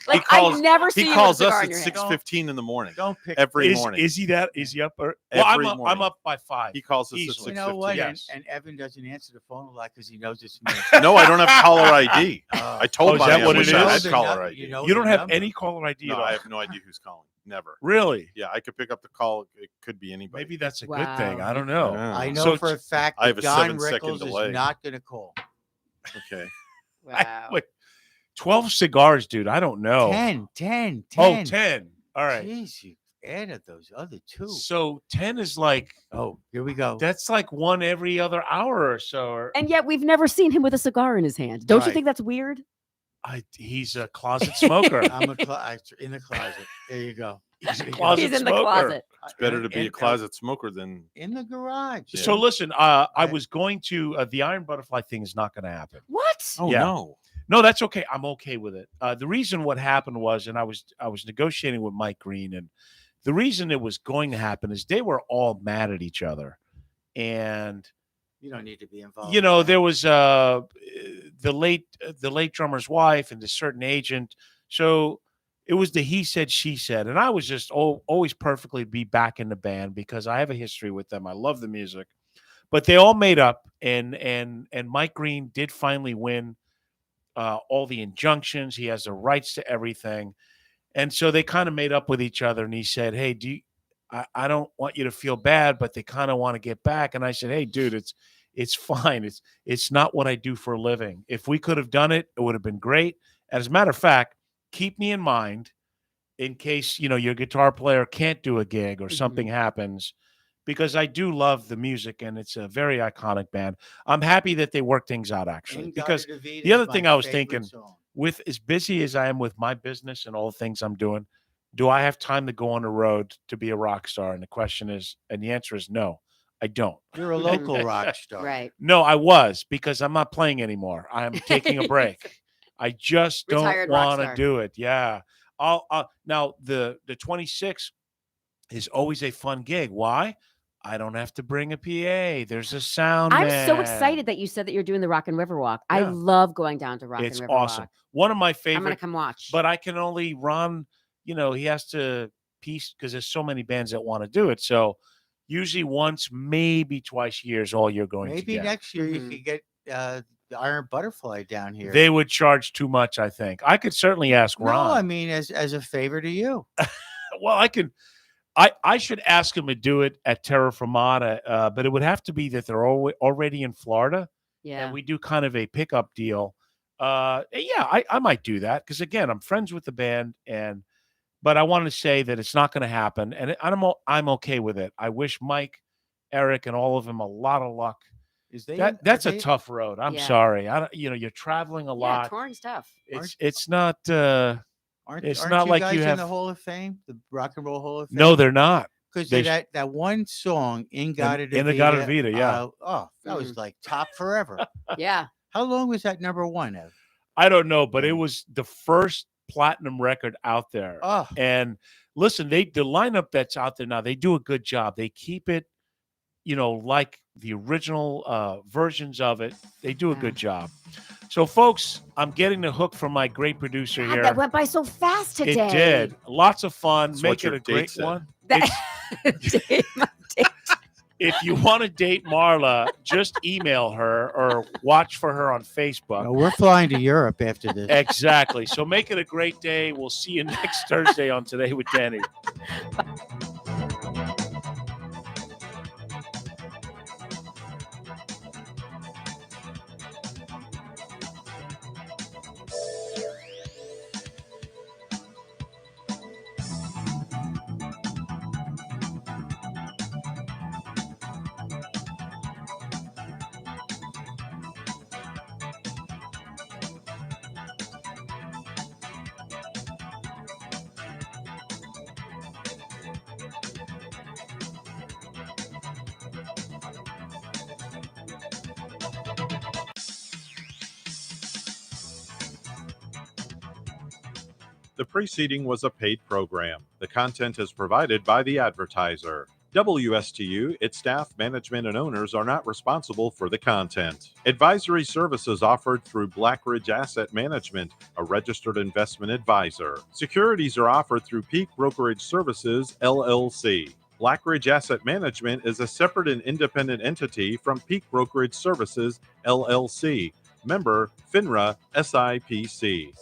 Like, calls- I've never seen He you calls with a cigar us in at your hand. 6:15 in the morning. Don't pick. Every morning. is he that? Is he up? Well, Every I'm morning. up by 5. He calls us Easily. at You know what? 6:15. Yes. And Evan doesn't answer the phone a lot because he knows it's me. No, I don't have caller ID. Oh. I told Oh, is Bonnie that I what it wish I is? had caller ID. You don't the have number. any caller ID No, at all. I have no idea who's calling. Never. Really? Yeah, I could pick up the call. It could be anybody. Maybe that's a good Wow. thing. I don't know. Yeah. I know So for a fact I have that a Don 7-second Rickles delay. is not going to call. Okay. Wow. Wait, 12 cigars, dude. I don't know. 10. Oh, 10. All right. Jeez, you added those other two. So 10 is like, Oh, here we go. that's like one every other hour or so. Or And yet we've never seen him with a cigar in his hand. Don't you Right. think that's weird? he's a closet smoker. I'm in the closet. There you go. He's a There you go. closet He's in the smoker. closet. It's better to be a closet smoker than. in the garage. Yeah. So listen, I Right. was going to the Iron Butterfly thing is not going to happen. What? Oh Yeah. no. No, that's okay. I'm okay with it. The reason what happened was, and I was negotiating with Mike Green, and the reason it was going to happen is they were all mad at each other, and You don't need to be involved. you know in that. there was the late drummer's wife and the certain agent. So it was the he said she said, and I was just always perfectly be back in the band because I have a history with them. I love the music, but they all made up, and Mike Green did finally win all the injunctions. He has the rights to everything, and so they kind of made up with each other. And he said, "Hey, I don't want you to feel bad, but they kind of want to get back." And I said, "Hey, dude, it's fine. It's not what I do for a living. If we could have done it, it would have been great. As a matter of fact, keep me in mind in case your guitar player can't do a gig or something happens, because I do love the music and it's a very iconic band. I'm happy that they work things out actually, because the other thing I was thinking, with as busy as I am with my business and all the things I'm doing, do I have time to go on the road to be a rock star? And the question is, and the answer is no, I don't. You're a local rock star. Right. No, I was, because I'm not playing anymore. I'm taking a break. I just don't Retired rock want to star. do it. Yeah. I'll now the 26th is always a fun gig. Why? I don't have to bring a PA. There's a sound I'm so man. excited that you said that you're doing the Rock and River Walk. I Yeah. love going down to Rock It's and River awesome. Walk. One of my I'm gonna favorite, come watch. but I can only run, he has to piece because there's so many bands that want to do it. So usually once, maybe twice a year is all you're going to Maybe get. next year you Mhm. could get the Iron Butterfly down here. They would charge too much, I think. I could certainly ask Ron. No, I mean as a favor to you. Well, I should ask him to do it at Terra Firmata, but it would have to be that they're already in Florida, Yeah. and we do kind of a pickup deal. Yeah, I might do that because again, I'm friends with the band, but I want to say that it's not going to happen, and I'm okay with it. I wish Mike, Eric, and all of them a lot of luck. That's a tough road. I'm Yeah. sorry. You're traveling a Yeah, lot. touring's tough. It's not. Aren't It's aren't not you like guys you in have. the Hall of Fame, the Rock and Roll Hall of Fame? No, they're not. Because they that one song in Gata In the Gata Vita, yeah. That was like top forever. Yeah. How long was that number one, Ev? I don't know, but it Yeah. was the first platinum record out there. Oh, And listen, the lineup that's out there now, they do a good job. They keep it, like the original versions of it. They do a Yeah. good job. So, folks, I'm getting the hook from my great producer God, here. that went by so fast today. It did. Lots of fun. That's Make what it your a great date said. one. That- If you want to date Marla, just email her or watch for her on Facebook. no, we're flying to Europe after this. Exactly. So make it a great day. We'll see you next Thursday on Today with Denny. The preceding was a paid program. The content is provided by the advertiser. WSTU, its staff, management, and owners are not responsible for the content. Advisory services offered through Blackridge Asset Management, a registered investment advisor. Securities are offered through Peak Brokerage Services, LLC. Blackridge Asset Management is a separate and independent entity from Peak Brokerage Services, LLC. Member, FINRA SIPC.